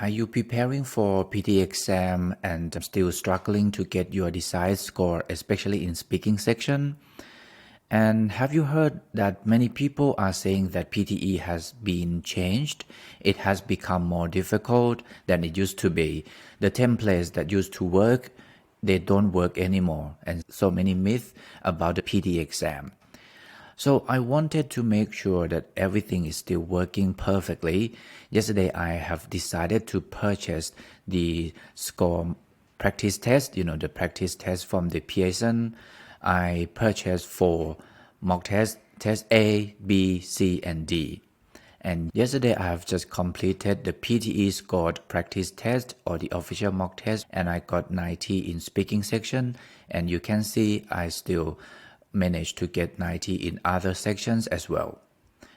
Are you preparing for PT exam and still struggling to get your desired score, especially in speaking section? And have you heard that many people are saying that PTE has been changed? It has become more difficult than it used to be. The templates that used to work, they don't work anymore. And so many myths about the PT exam. So I wanted to make sure that everything is still working perfectly. Yesterday I have decided to purchase the score practice test, the practice test from the Pearson. I purchased 4 mock tests, test A, B, C, and D. And yesterday I have just completed the PTE scored practice test or the official mock test, and I got 90 in speaking section. And you can see I still managed to get 90 in other sections as well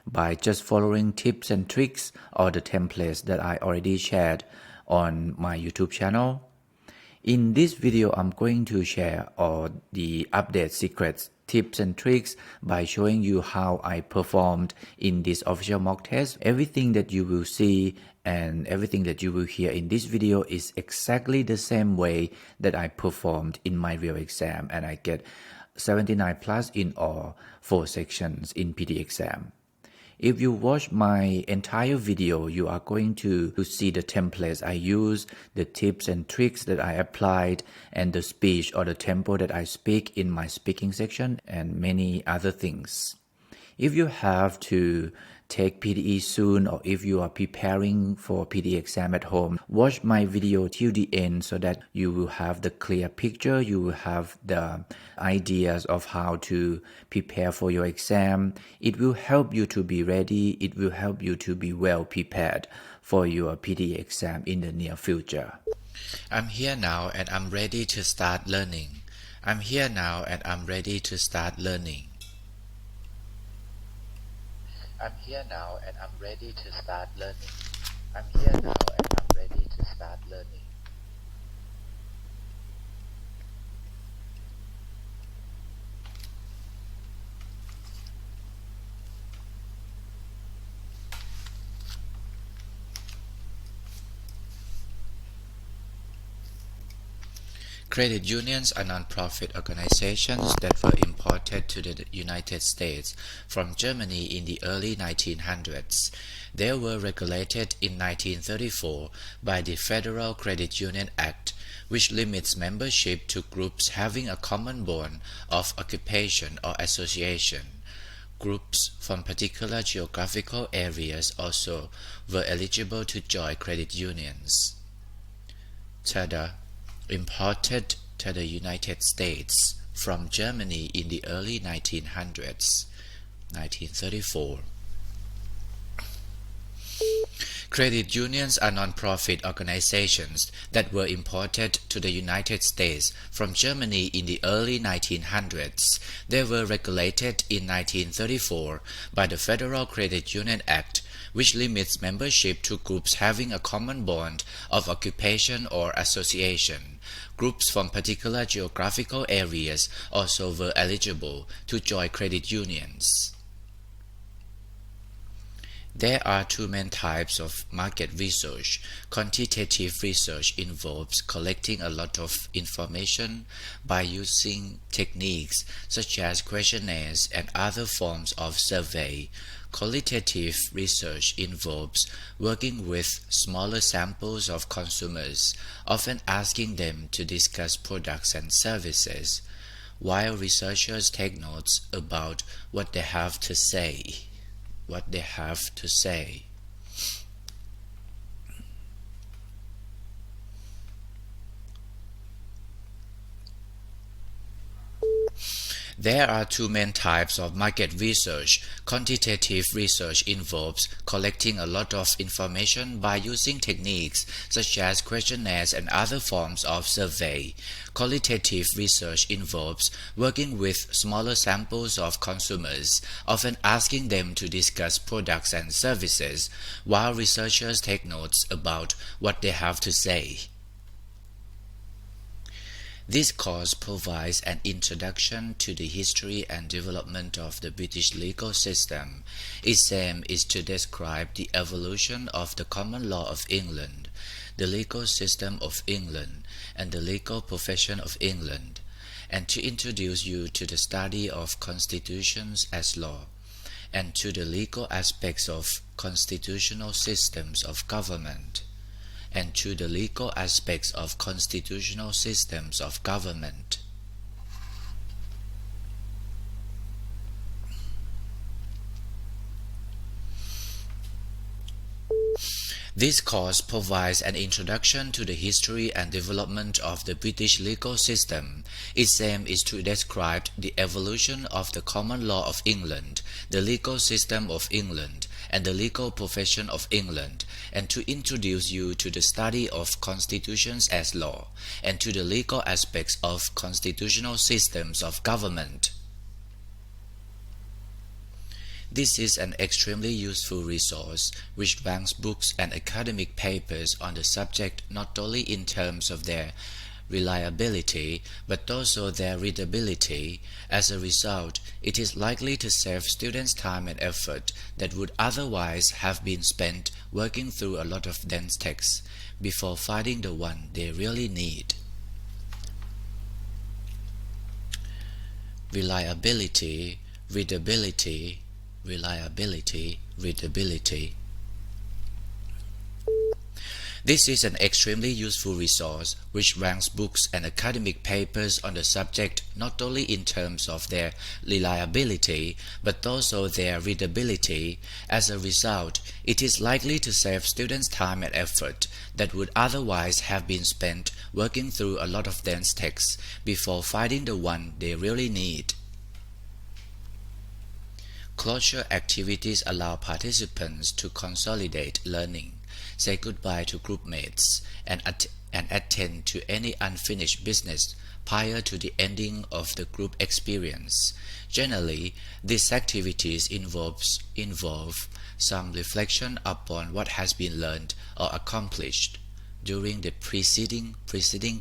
by just following tips and tricks or the templates that I already shared on my YouTube channel. In this video, I'm going to share all the update secrets, tips and tricks by showing you how I performed in this official mock test. Everything that you will see and everything that you will hear in this video is exactly the same way that I performed in my real exam, and I get 79 plus in all 4 sections in PT exam. If you watch my entire video, you are going to see the templates I use, the tips and tricks that I applied, and the speech or the tempo that I speak in my speaking section, and many other things. If you have to take PTE soon, or if you are preparing for PTE exam at home, watch my video till the end so that you will have the clear picture, you will have the ideas of how to prepare for your exam. It will help you to be ready, it will help you to be well prepared for your PTE exam in the near future. I'm here now and I'm ready to start learning. I'm here now and I'm ready to start learning. I'm here now and I'm ready to start learning. I'm here now and I'm ready to start learning. Credit unions are non-profit organizations that were imported to the United States from Germany in the early 1900s. They were regulated in 1934 by the Federal Credit Union Act, which limits membership to groups having a common bond of occupation or association. Groups from particular geographical areas also were eligible to join credit unions. Tada! Imported to the United States from Germany in the early 1900s, 1934. Credit unions are non-profit organizations that were imported to the United States from Germany in the early 1900s. They were regulated in 1934 by the Federal Credit Union Act, which limits membership to groups having a common bond of occupation or association. Groups from particular geographical areas also were eligible to join credit unions. There are 2 main types of market research. Quantitative research involves collecting a lot of information by using techniques such as questionnaires and other forms of survey. Qualitative research involves working with smaller samples of consumers, often asking them to discuss products and services, while researchers take notes about what they have to say. There are 2 main types of market research. Quantitative research involves collecting a lot of information by using techniques such as questionnaires and other forms of survey. Qualitative research involves working with smaller samples of consumers, often asking them to discuss products and services, while researchers take notes about what they have to say. This course provides an introduction to the history and development of the British legal system. Its aim is to describe the evolution of the common law of England. the legal system of England, and the legal profession of England, and to introduce you to the study of constitutions as law, and to the legal aspects of constitutional systems of government, and to the legal aspects of constitutional systems of government. This course provides an introduction to the history and development of the British legal system. Its aim is to describe the evolution of the common law of England, the legal system of England, and the legal profession of England, and to introduce you to the study of constitutions as law, and to the legal aspects of constitutional systems of government. This is an extremely useful resource which ranks books and academic papers on the subject not only in terms of their reliability but also their readability. As a result, it is likely to save students time and effort that would otherwise have been spent working through a lot of dense texts before finding the one they really need. Reliability, readability, reliability, readability. This is an extremely useful resource which ranks books and academic papers on the subject not only in terms of their reliability but also their readability. As a result, it is likely to save students time and effort that would otherwise have been spent working through a lot of dense texts before finding the one they really need. Closure activities allow participants to consolidate learning, say goodbye to groupmates, and attend to any unfinished business prior to the ending of the group experience. Generally, these activities involve some reflection upon what has been learned or accomplished during the preceding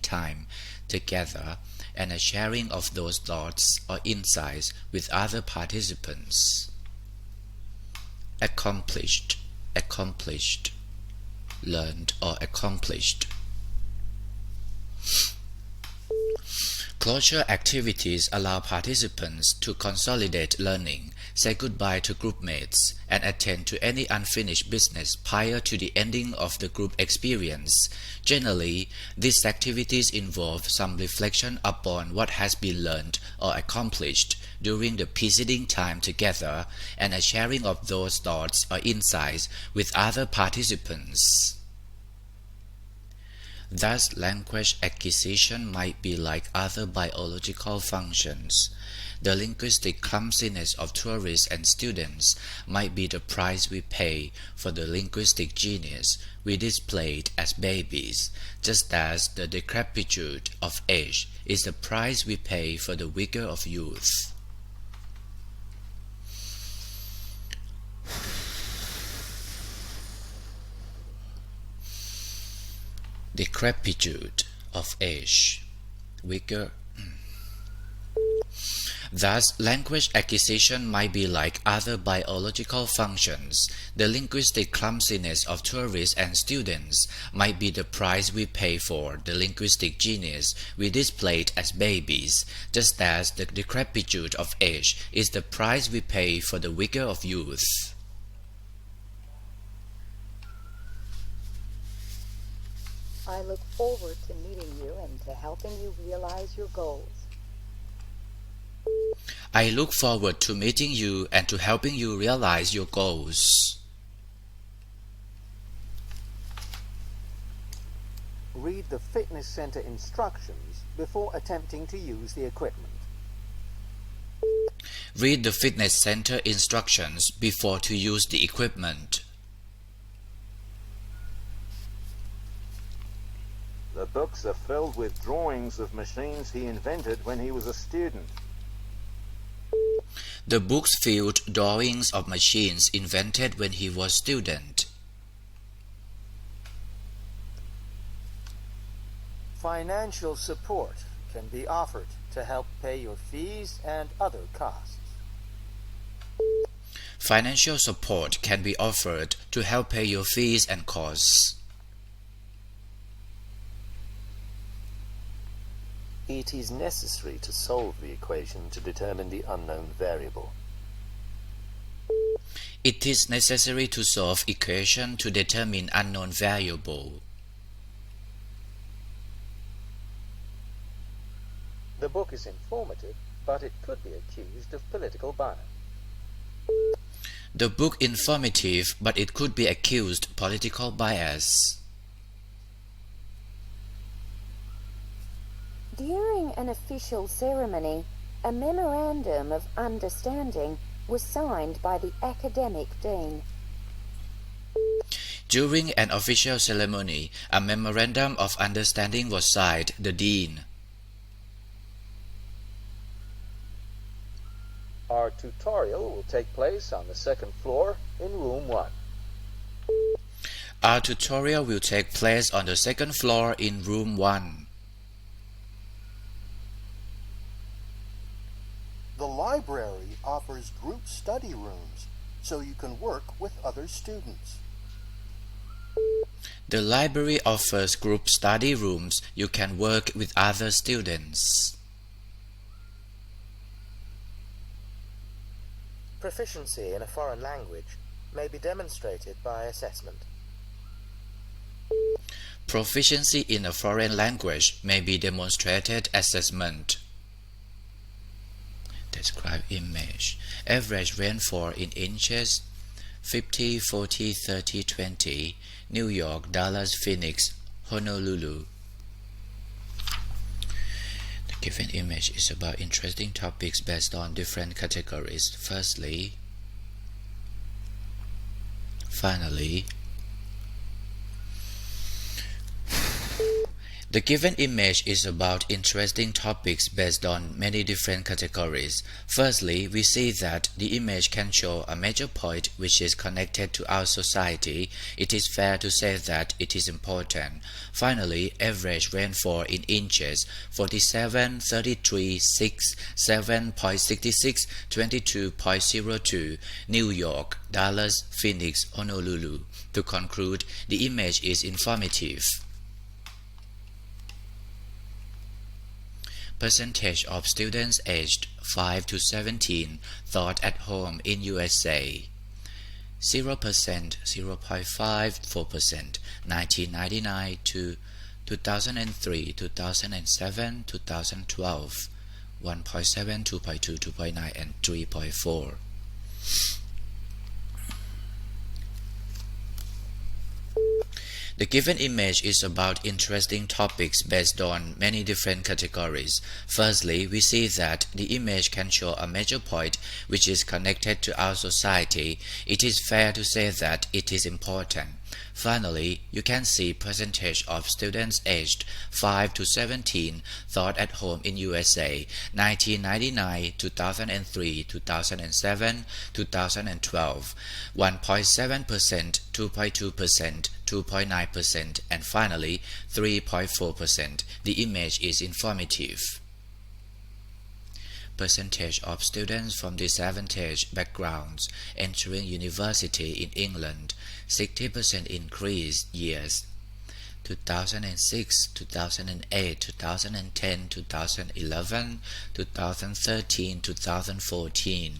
time together, and a sharing of those thoughts or insights with other participants. Accomplished, learned or accomplished. Closure activities allow participants to consolidate learning, say goodbye to groupmates, and attend to any unfinished business prior to the ending of the group experience. Generally, these activities involve some reflection upon what has been learned or accomplished during the preceding time together, and a sharing of those thoughts or insights with other participants. Thus, language acquisition might be like other biological functions. The linguistic clumsiness of tourists and students might be the price we pay for the linguistic genius we displayed as babies, just as the decrepitude of age is the price we pay for the vigor of youth. Decrepitude of age, vigor. Thus, language acquisition might be like other biological functions. The linguistic clumsiness of tourists and students might be the price we pay for the linguistic genius we displayed as babies, just as the decrepitude of age is the price we pay for the vigor of youth. I look forward to meeting you and to helping you realize your goals. I look forward to meeting you and to helping you realize your goals. Read the fitness center instructions before attempting to use the equipment. Read the fitness center instructions before to use the equipment. The books are filled with drawings of machines he invented when he was a student. The books filled drawings of machines invented when he was student. Financial support can be offered to help pay your fees and other costs. Financial support can be offered to help pay your fees and costs. It is necessary to solve the equation to determine the unknown variable. It is necessary to solve equation to determine unknown variable. The book is informative, but it could be accused of political bias. The book informative, but it could be accused political bias. During an official ceremony, a memorandum of understanding was signed by the academic dean. During an official ceremony, a memorandum of understanding was signed, the dean. Our tutorial will take place on the second floor in room 1. Our tutorial will take place on the second floor in room 1. The library offers group study rooms so you can work with other students. The library offers group study rooms. You can work with other students. Proficiency in a foreign language may be demonstrated by assessment. Proficiency in a foreign language may be demonstrated assessment. Describe image. Average rainfall in inches 50, 40, 30, 20. New York, Dallas, Phoenix, Honolulu. The given image is about interesting topics based on different categories. Firstly, finally. The given image is about interesting topics based on many different categories. Firstly, we see that the image can show a major point which is connected to our society. It is fair to say that it is important. Finally, average rainfall in inches 47, 33, 6, 7.66, 22.02, New York, Dallas, Phoenix, Honolulu. To conclude, the image is informative. Percentage of students aged 5 to 17 taught at home in USA 0%, 0.5, 4%, 1999 to 2003, 2007, 2012, 1.7, 2.2, 2.9, and 3.4. The given image is about interesting topics based on many different categories. Firstly, we see that the image can show a major point which is connected to our society. It is fair to say that it is important. Finally, you can see percentage of students aged 5 to 17 taught at home in USA 1999, 2003, 2007, 2012, 1.7%, 2.2%, 2.9%, and finally 3.4%. The image is informative. Percentage of students from disadvantaged backgrounds entering university in England 60% increase years 2006, 2008, 2010, 2011, 2013, 2014.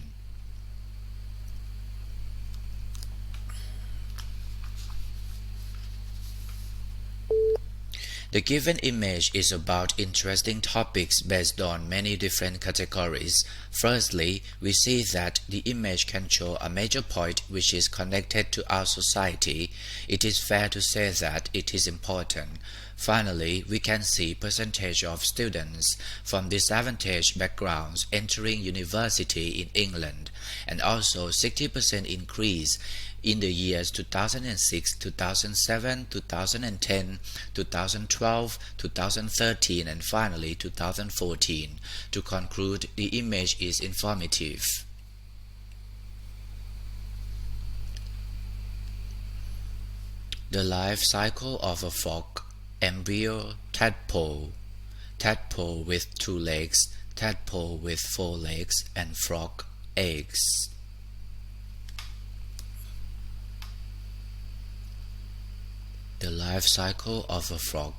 The given image is about interesting topics based on many different categories. Firstly, we see that the image can show a major point which is connected to our society. It is fair to say that it is important. Finally, we can see percentage of students from disadvantaged backgrounds entering university in England, and also 60% increase in the years 2006, 2007, 2010, 2012, 2013, and finally 2014. To conclude, the image is informative. The life cycle of a frog. Embryo, tadpole, tadpole with 2 legs, tadpole with 4 legs, and frog, eggs. The life cycle of a frog.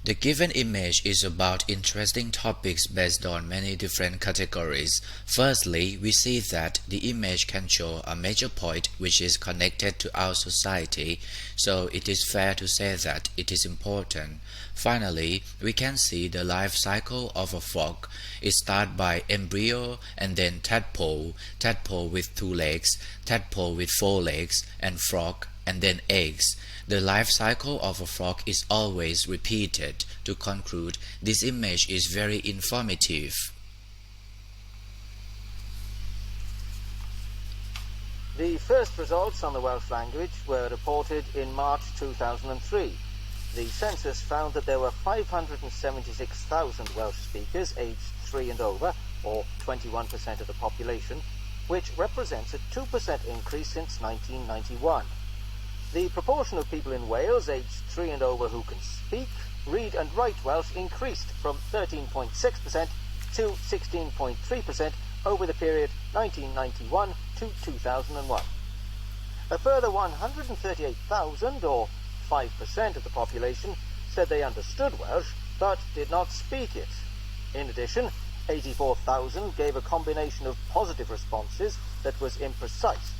The given image is about interesting topics based on many different categories. Firstly, we see that the image can show a major point which is connected to our society, so it is fair to say that it is important. Finally, we can see the life cycle of a frog. It starts by embryo and then tadpole, tadpole with 2 legs, tadpole with 4 legs, and frog, and then eggs. The life cycle of a frog is always repeated. To conclude, this image is very informative. The first results on the Welsh language were reported in March 2003. The census found that there were 576,000 Welsh speakers aged 3 and over, or 21% of the population, which represents a 2% increase since 1991. The proportion of people in Wales aged 3 and over who can speak, read and write Welsh increased from 13.6% to 16.3% over the period 1991 to 2001. A further 138,000, or 5% of the population, said they understood Welsh but did not speak it. In addition, 84,000 gave a combination of positive responses that was imprecise,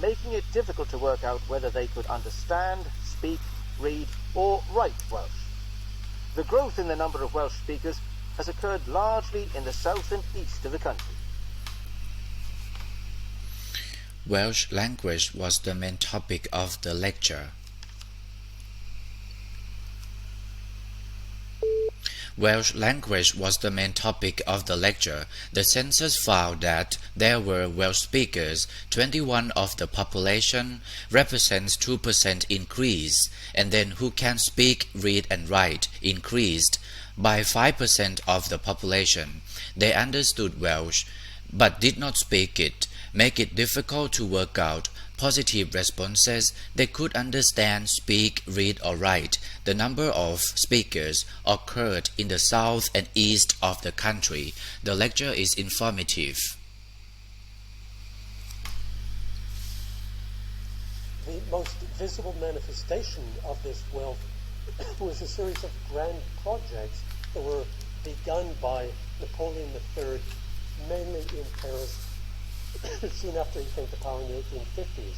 making it difficult to work out whether they could understand, speak, read, or write Welsh. The growth in the number of Welsh speakers has occurred largely in the south and east of the country. Welsh language was the main topic of the lecture. Welsh language was the main topic of the lecture. The census found that there were Welsh speakers, 21% of the population, represents 2% increase, and then who can speak, read and write increased by 5% of the population. They understood Welsh, but did not speak it, make it difficult to work out positive responses. They could understand, speak, read or write. The number of speakers occurred in the south and east of the country. The lecture is informative. The most visible manifestation of this wealth was a series of grand projects that were begun by Napoleon III, mainly in Paris, soon after he came to power in the 1850s.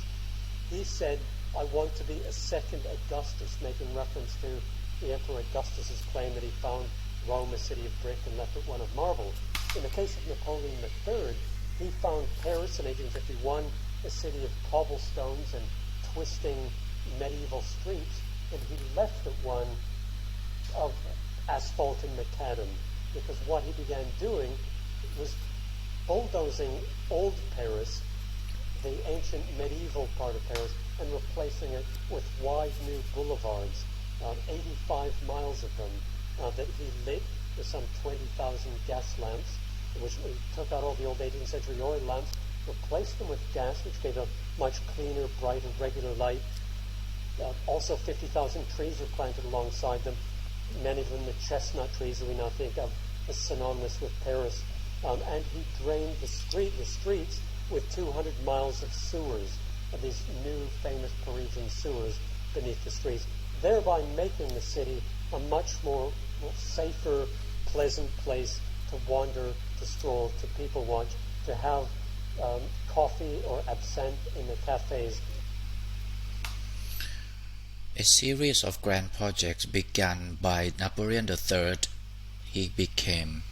He said, "I want to be a second Augustus," making reference to the Emperor Augustus's claim that he found Rome a city of brick and left it one of marble. In the case of Napoleon III, he found Paris in 1851 a city of cobblestones and twisting medieval streets, and he left it one of asphalt and macadam, because what he began doing was bulldozing old Paris, the ancient medieval part of Paris, and replacing it with wide new boulevards, 85 miles of them, that he lit with some 20,000 gas lamps, which he took out all the old 18th century oil lamps, replaced them with gas, which gave a much cleaner, brighter, regular light. Also 50,000 trees were planted alongside them, many of them the chestnut trees that we now think of as synonymous with Paris. And he drained the streets with 200 miles of sewers, of these new famous Parisian sewers beneath the streets, thereby making the city a much more safer, pleasant place to wander, to stroll, to people watch, to have coffee or absinthe in the cafes. A series of grand projects begun by Napoleon III. He became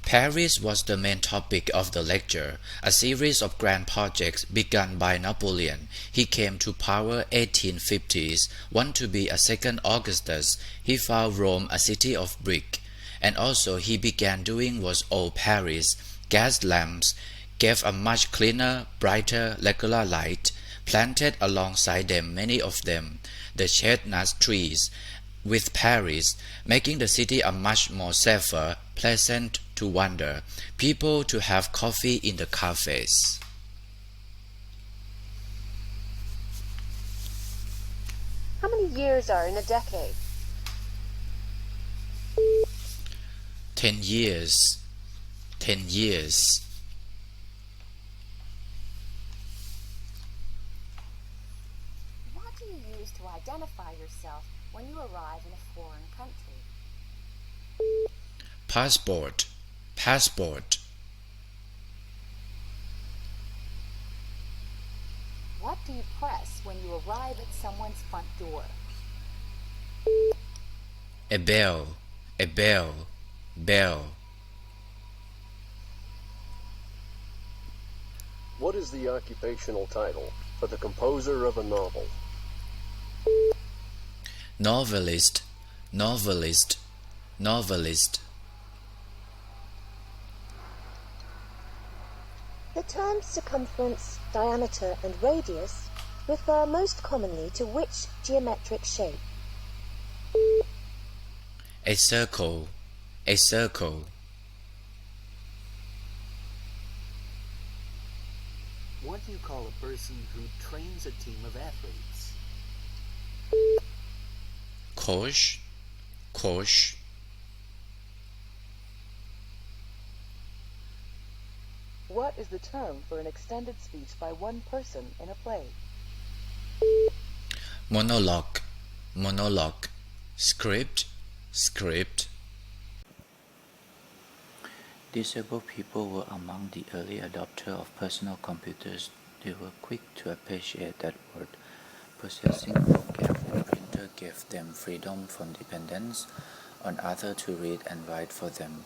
Paris was the main topic of the lecture. A series of grand projects begun by Napoleon. He came to power 1850s, want to be a second Augustus. He found Rome a city of brick. And also he began doing was old Paris. Gas lamps gave a much cleaner, brighter, regular light. Planted alongside them, many of them, the chestnut trees with Paris, making the city a much more safer, pleasant to wander, people to have coffee in the cafes. How many years are in a decade? 10 years. 10 years. What do you use to identify yourself when you arrive in a foreign country? Passport, passport. What do you press when you arrive at someone's front door? A bell, a bell, bell. What is the occupational title for the composer of a novel? Novelist, novelist, novelist. The terms circumference, diameter, and radius refer most commonly to which geometric shape? A circle, a circle. What do you call a person who trains a team of athletes? Coach, coach. What is the term for an extended speech by one person in a play? Monologue, monologue. Script, script. Disabled people were among the early adopters of personal computers. They were quick to appreciate that word processing program and printer gave them freedom from dependence on others to read and write for them.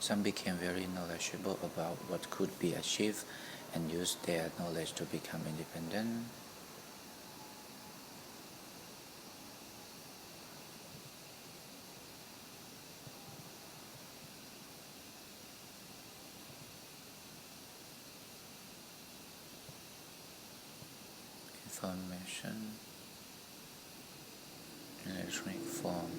Some became very knowledgeable about what could be achieved and used their knowledge to become independent. Information in electronic form.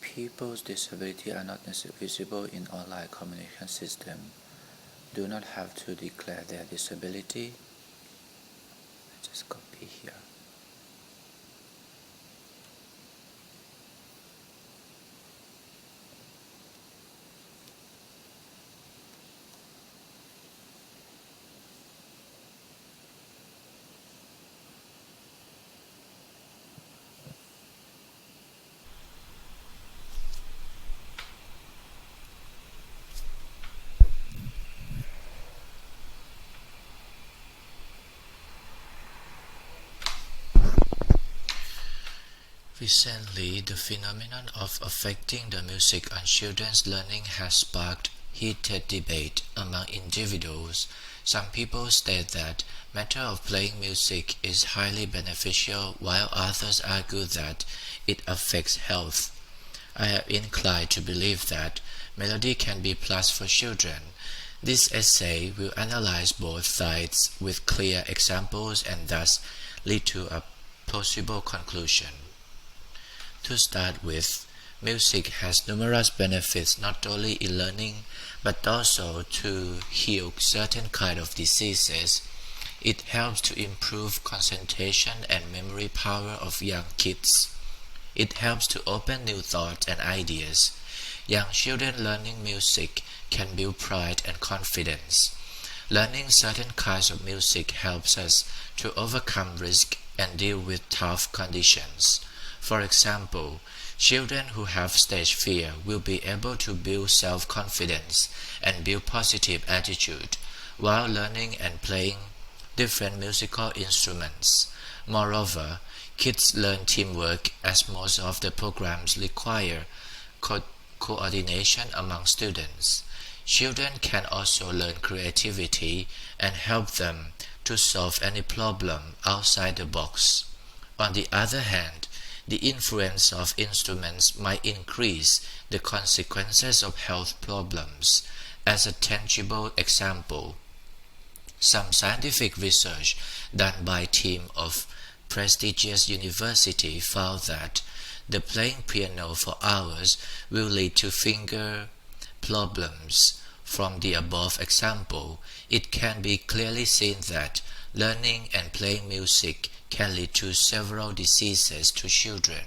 People's disabilities are not necessarily visible in online communication system. Do not have to declare their disability. Just copy here. Recently, the phenomenon of affecting the music on children's learning has sparked heated debate among individuals. Some people state that matter of playing music is highly beneficial, while others argue that it affects health. I am inclined to believe that melody can be plus for children. This essay will analyze both sides with clear examples and thus lead to a plausible conclusion. To start with, music has numerous benefits not only in learning but also to heal certain kinds of diseases. It helps to improve concentration and memory power of young kids. It helps to open new thoughts and ideas. Young children learning music can build pride and confidence. Learning certain kinds of music helps us to overcome risk and deal with tough conditions. For example, children who have stage fear will be able to build self-confidence and build positive attitude while learning and playing different musical instruments. Moreover, kids learn teamwork as most of the programs require coordination among students. Children can also learn creativity and help them to solve any problem outside the box. On the other hand, the influence of instruments might increase the consequences of health problems. As a tangible example, some scientific research done by a team of prestigious university found that the playing piano for hours will lead to finger problems. From the above example, it can be clearly seen that Learning and playing music can lead to several diseases to children.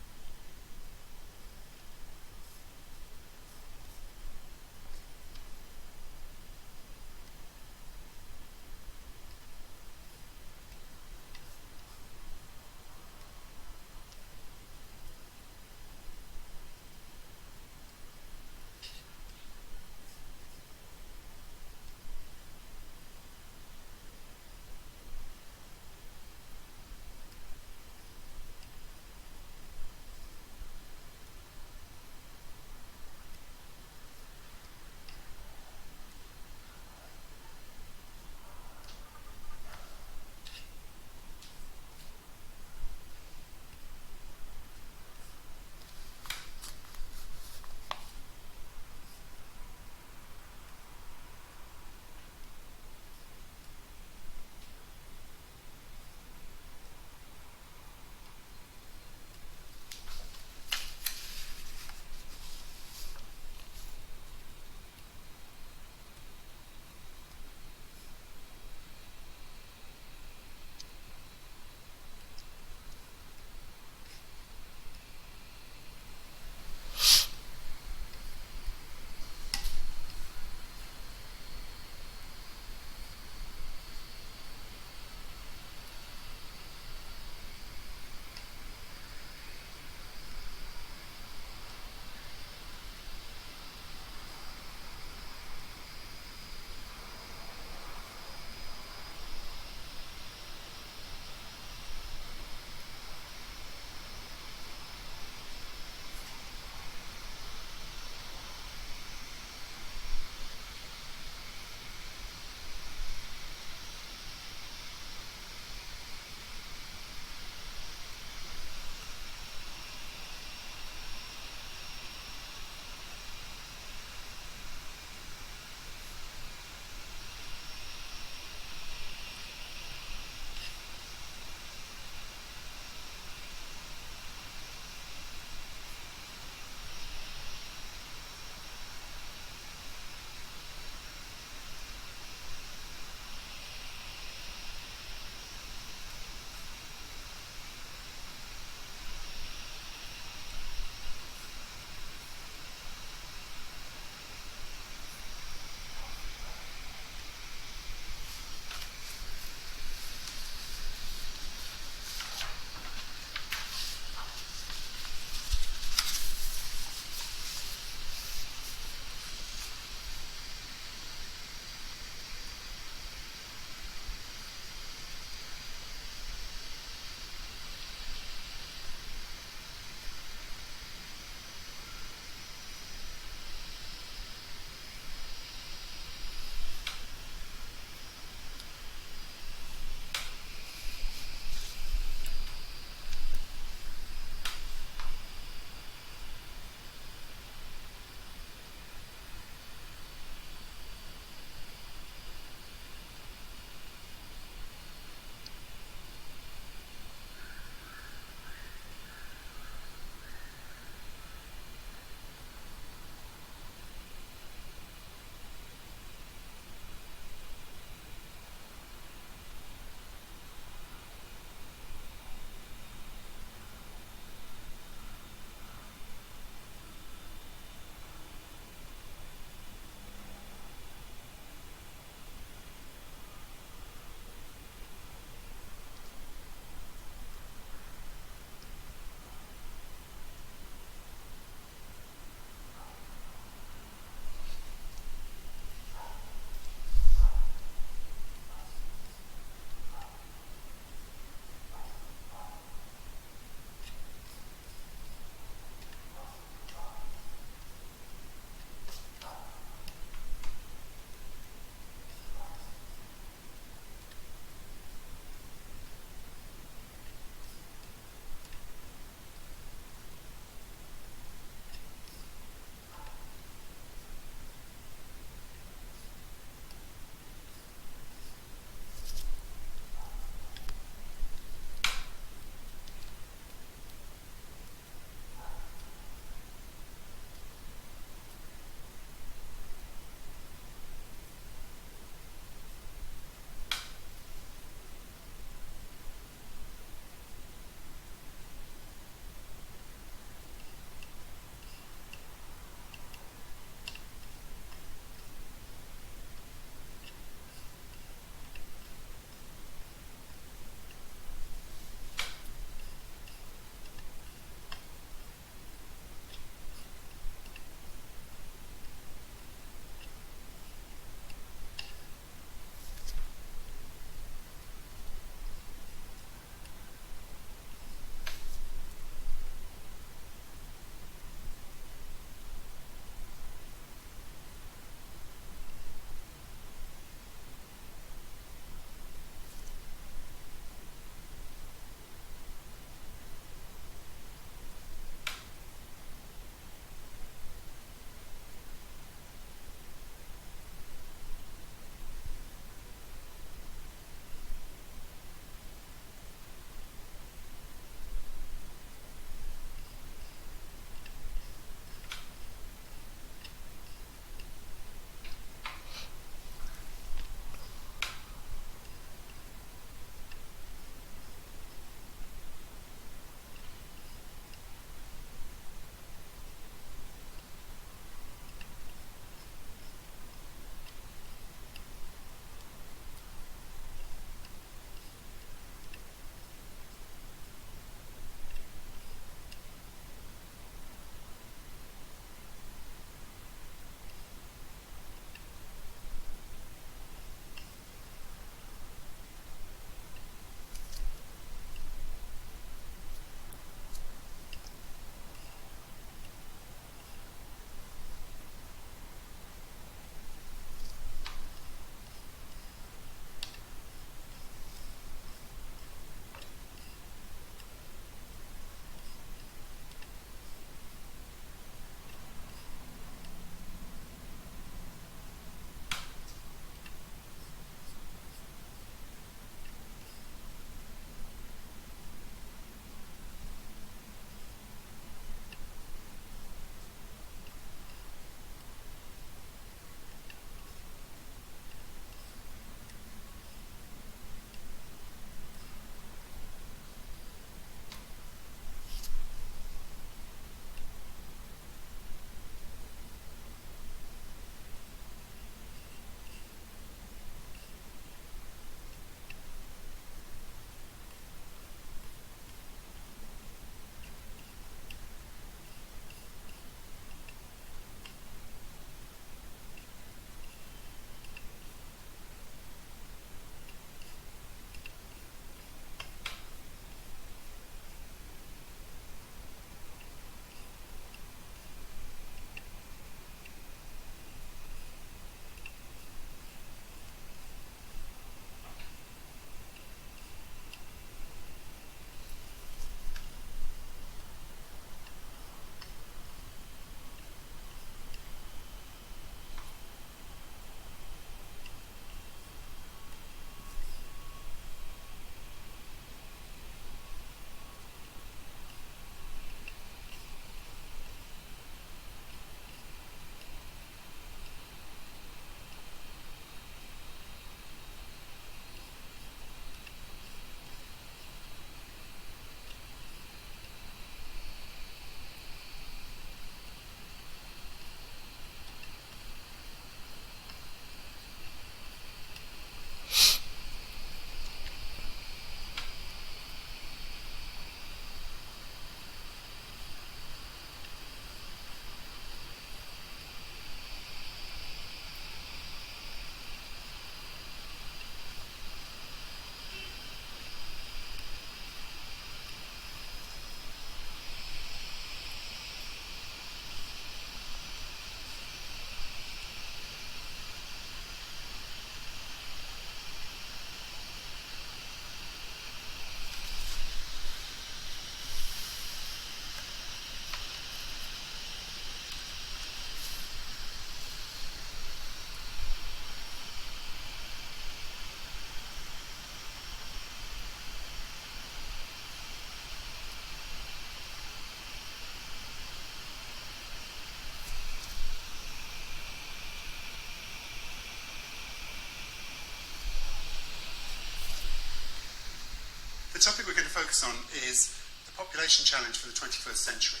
The topic we're going to focus on is the population challenge for the 21st century.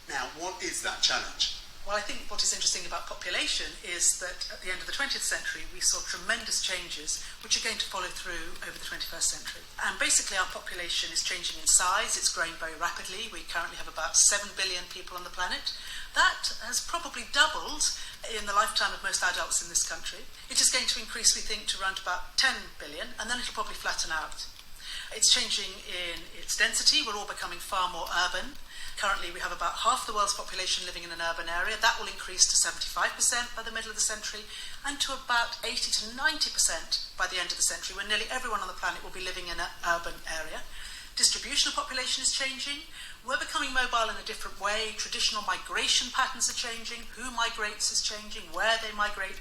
Now, what is that challenge? Well, I think what is interesting about population is that at the end of the 20th century, we saw tremendous changes which are going to follow through over the 21st century. And basically, our population is changing in size. It's growing very rapidly. We currently have about 7 billion people on the planet. That has probably doubled in the lifetime of most adults in this country. It is going to increase, we think, to around about 10 billion, and then it'll probably flatten out. It's changing in its density. We're all becoming far more urban. Currently, we have about half the world's population living in an urban area. That will increase to 75% by the middle of the century, and to about 80 to 90% by the end of the century, when nearly everyone on the planet will be living in an urban area. Distribution of population is changing. We're becoming mobile in a different way. Traditional migration patterns are changing. Who migrates is changing, where they migrate.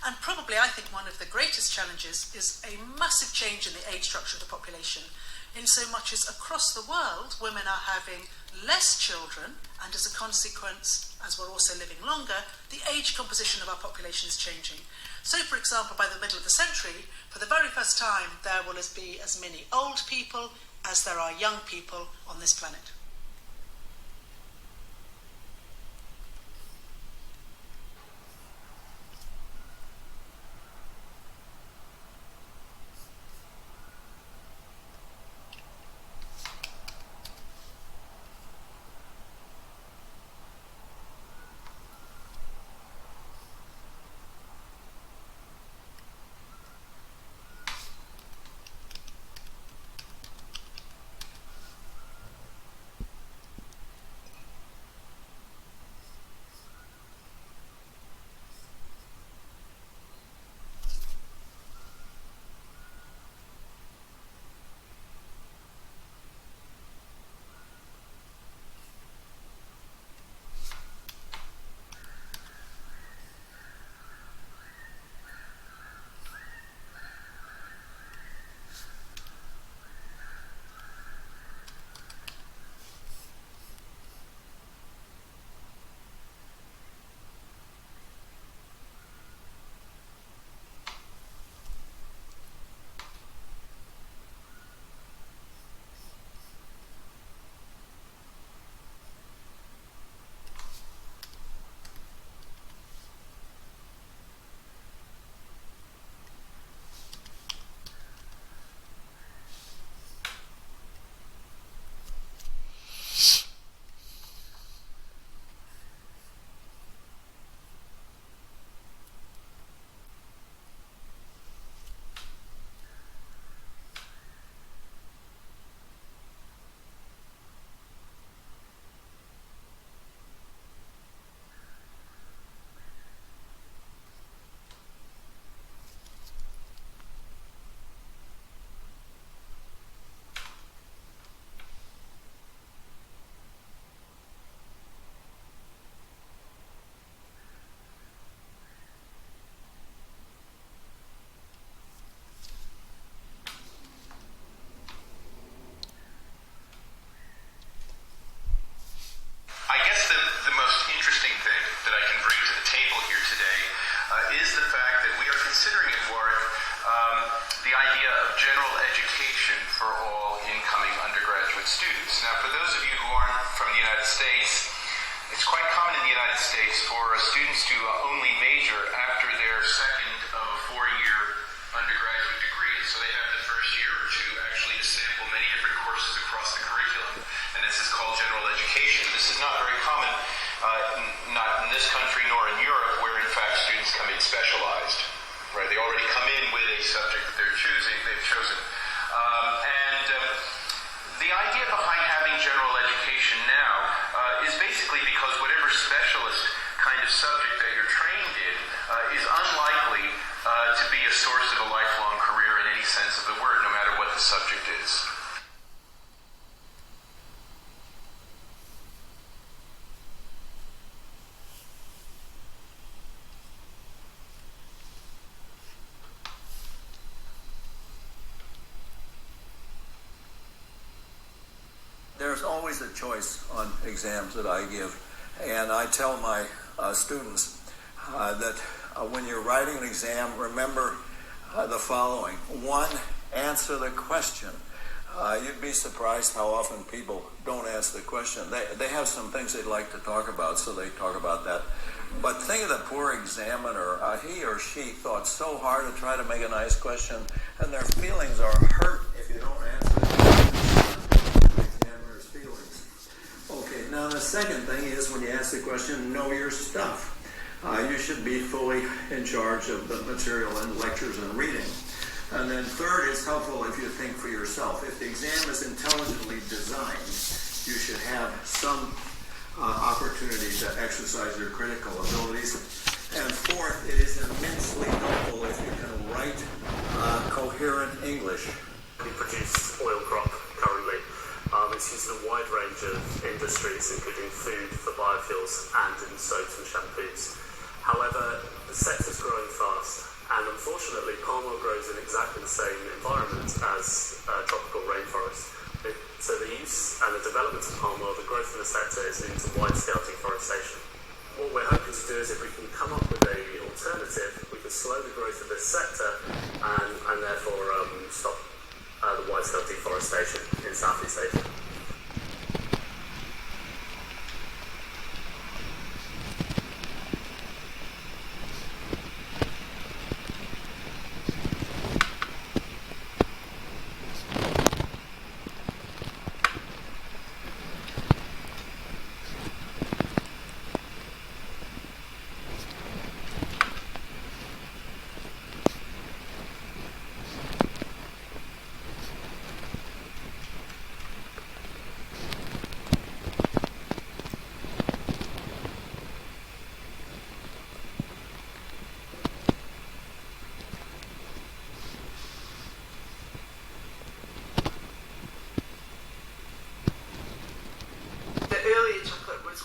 And probably, I think, one of the greatest challenges is a massive change in the age structure of the population, in so much as across the world, women are having less children, and as a consequence, as we're also living longer, the age composition of our population is changing. So, for example, by the middle of the century, for the very first time, there will be as many old people as there are young people on this planet. There's always a choice on exams that I give, and I tell my students that when you're writing an exam, remember the following. One, answer the question. You'd be surprised how often people don't ask the question. They have some things they'd like to talk about, so they talk about that. But think of the poor examiner. He or she thought so hard to try to make a nice question, and their feelings are hurt if you don't answer the examiner's feelings. Okay, now the second thing is when you ask the question, know your stuff. You should be fully in charge of the material in lectures and reading. And then third, it's helpful if you think for yourself. If the exam is intelligently designed, you should have some opportunity to exercise your critical abilities. And fourth, it is immensely helpful if you can write coherent English. We produce oil crop currently. It's used in a wide range of industries, including food for biofuels and in soaps and shampoos. However, the sector's growing fast, and unfortunately palm oil grows in exactly the same environment as tropical rainforest. So the use and the development of palm oil, the growth in the sector is into wide-scale deforestation. What we're hoping to do is if we can come up with an alternative, we can slow the growth of this sector and therefore stop the wide-scale deforestation in Southeast Asia.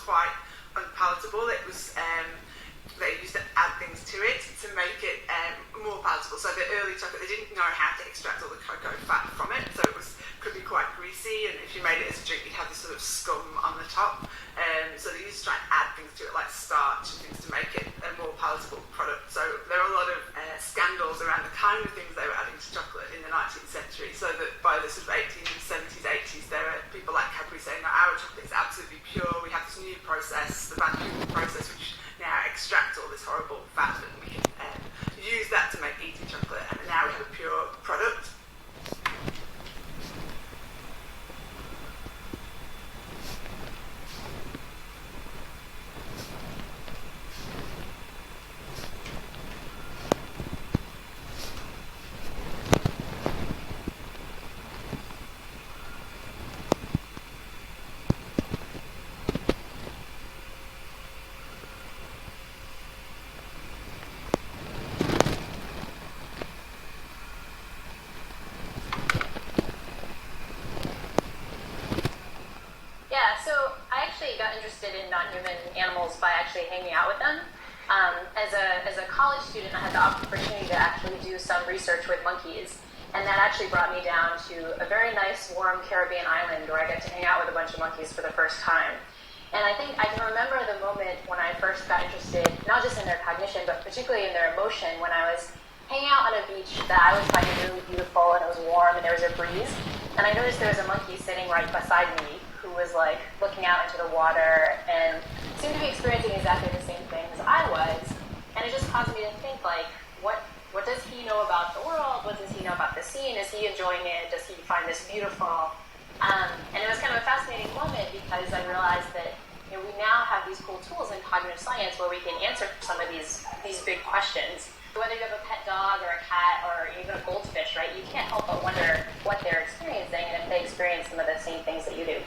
Quite unpalatable. It was they used to add things to it to make it more palatable. So the early chocolate, they didn't know how to extract all the cocoa fat from it, so it could be quite greasy, and if you made it as a drink, you'd have this sort of scum on the top. So they used to try and add things to it, like starch and things, to make it a more palatable product. So there are a lot of scandals around the kind of things they were adding to chocolate in the 19th century. So that by the sort of 1870s, 80s, there are people like Cadbury saying that our chocolate is absolutely pure. We have this new process, the Van Houten process, which now extracts all this horrible fat, and we can use that to make eating chocolate, and now we have a pure product. Interested in non-human animals by actually hanging out with them. As a college student, I had the opportunity to actually do some research with monkeys, and that actually brought me down to a very nice, warm Caribbean island where I got to hang out with a bunch of monkeys for the first time. And I think I can remember the moment when I first got interested, not just in their cognition, but particularly in their emotion, when I was hanging out on a beach that I was finding really beautiful, and it was warm, and there was a breeze, and I noticed there was a monkey sitting right beside me who was like looking out into the water and seemed to be experiencing exactly the same thing as I was. And it just caused me to think, like, what does he know about the world? What does he know about the scene? Is he enjoying it? Does he find this beautiful? And it was kind of a fascinating moment because I realized that we now have these cool tools in cognitive science where we can answer some of these big questions. Whether you have a pet dog or a cat or even a goldfish, right? You can't help but wonder what they're experiencing and if they experience some of the same things that you do.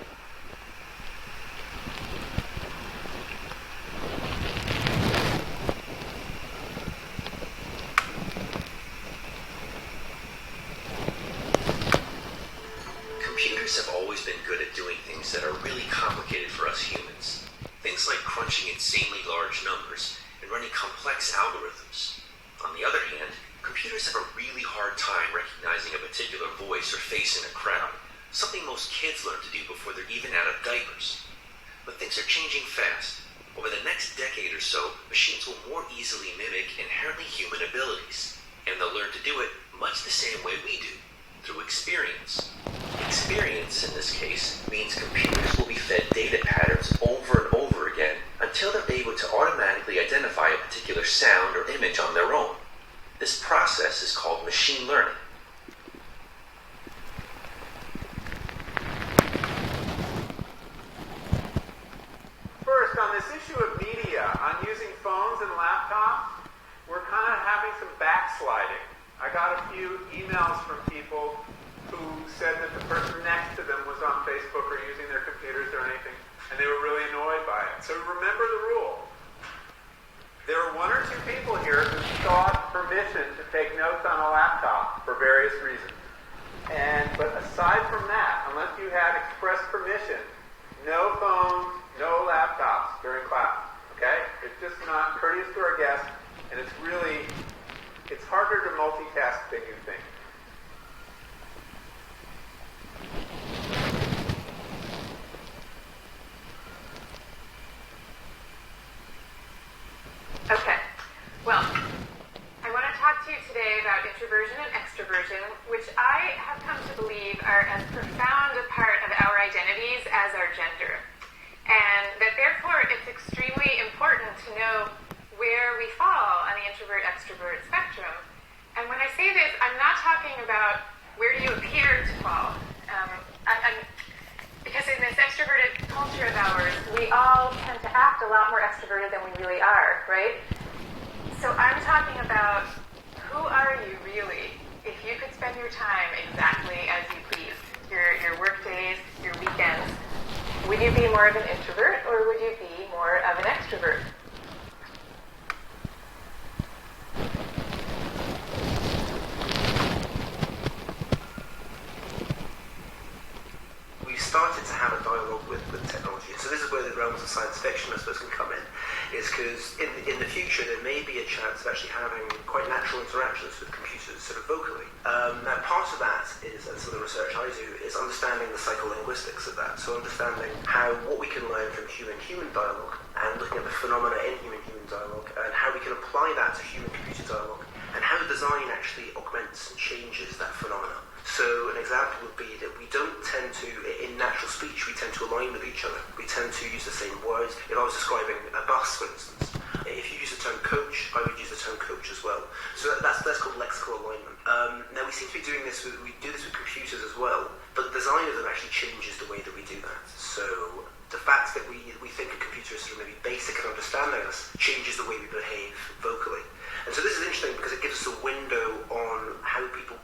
Computers have always been good at doing things that are really complicated for us humans. Things like crunching insanely large numbers and running complex algorithms. On the other hand, computers have a really hard time recognizing a particular voice or face in a crowd, something most kids learn to do before they're even out of diapers. But things are changing fast. Over the next decade or so, machines will more easily mimic inherently human abilities, and they'll learn to do it much the same way we do, through experience. Experience, in this case, means computers will be fed data patterns over and over again until they're able to automatically identify a particular sound or image on their own. This process is called machine learning. First, on this issue of media, on using phones and laptops, we're kind of having some backsliding. I got a few emails from people who said that the person next to them was on Facebook or using their computers or anything, and they were really annoyed by it. So remember the rule. There are one or two people here who sought permission to take notes on a laptop for various reasons. But aside from that, unless you had express permission, no phones, no laptops during class. Okay? It's just not courteous to our guests, and it's harder to multitask than you think. Okay. Well, I want to talk to you today about introversion and extroversion, which I have come to believe are as profound a part of our identities as our gender. And that therefore it's extremely important to know where we fall on the introvert-extrovert spectrum. And when I say this, I'm not talking about where do you appear to fall. Because in this extroverted culture of ours, we all tend to act a lot more extroverted than we really are, right? So I'm talking about who are you really if you could spend your time exactly as you please, your work days, your weekends. Would you be more of an introvert or would you be more of an extrovert? Started to have a dialogue with technology. So this is where the realms of science fiction, I suppose, can come in, is because in the future there may be a chance of actually having quite natural interactions with computers sort of vocally. Now part of that is, and some of the research I do, is understanding the psycholinguistics of that. So understanding what we can learn from human-human dialogue and looking at the phenomena in human-human dialogue and how we can apply that to human-computer dialogue and how design actually augments and changes that phenomena. So an example would be that we don't tend to, in natural speech, we tend to align with each other. We tend to use the same words. If I was describing a bus, for instance, if you use the term coach, I would use the term coach as well. So that's called lexical alignment. Now we seem to be doing this, we do this with computers as well, but the design of them actually changes the way that we do that. So the fact that we think a computer is sort of maybe basic at understanding us changes the way we behave vocally. And so this is interesting because it gives us a window on how people...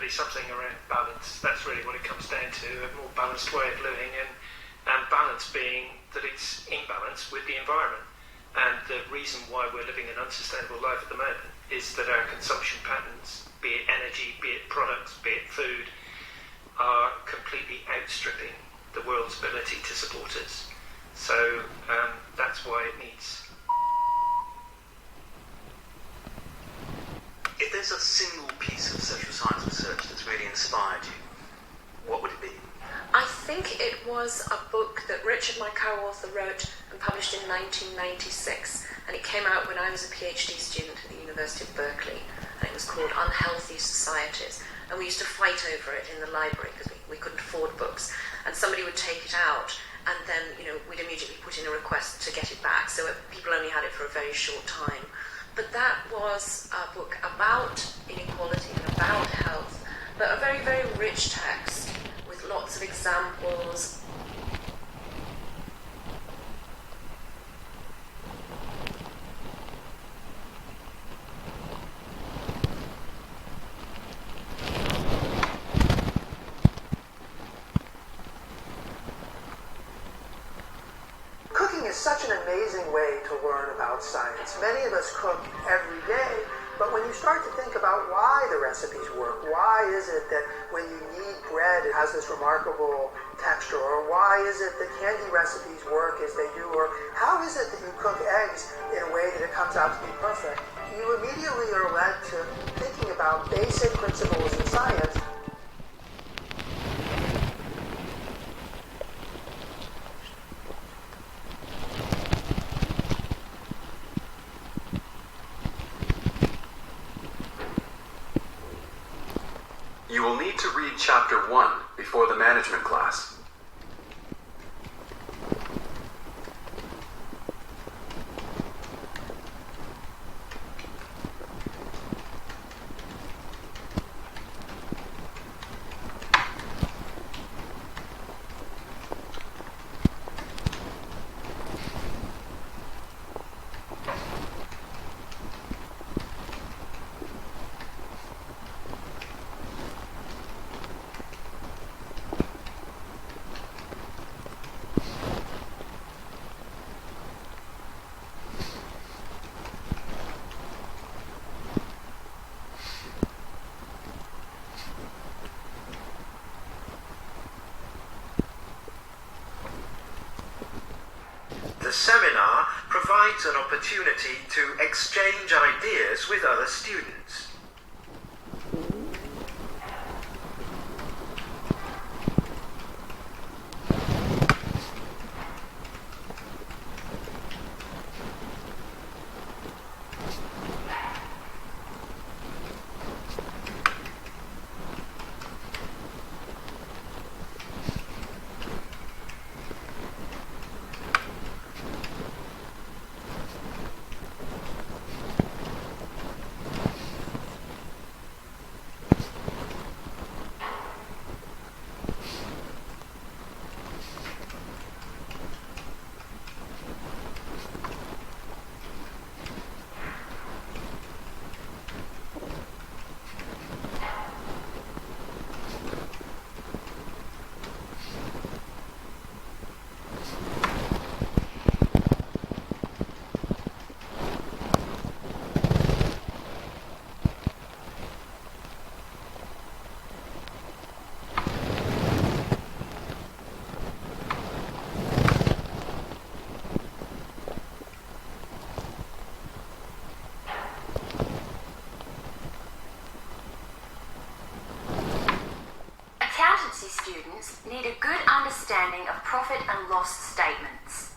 Something around balance. That's really what it comes down to, a more balanced way of living, and balance being that it's in balance with the environment. And the reason why we're living an unsustainable life at the moment is that our consumption patterns, be it energy, be it products, be it food, are completely outstripping the world's ability to support us. So that's why it needs... If there's a single piece of social science research that's really inspired you, what would it be? I think it was a book that Richard, my co-author, wrote and published in 1996, and it came out when I was a PhD student at the University of Berkeley, and it was called Unhealthy Societies, and we used to fight over it in the library because we couldn't afford books, and somebody would take it out, and then we'd immediately put in a request to get it back, so people only had it for a very short time. But that was a book about inequality and about health, but a very, very rich text with lots of examples. Cooking is such an amazing way to learn about science. Many of us cook every day, but when you start to think about why the recipes work, why is it that when you knead bread it has this remarkable texture, or why is it that candy recipes work as they do, or how is it that you cook eggs in a way that it comes out to be perfect, you immediately are led to thinking about basic principles in science. You will need to read Chapter 1 before the management class. The seminar provides an opportunity to exchange ideas with other students. Accountancy students need a good understanding of profit and loss statements.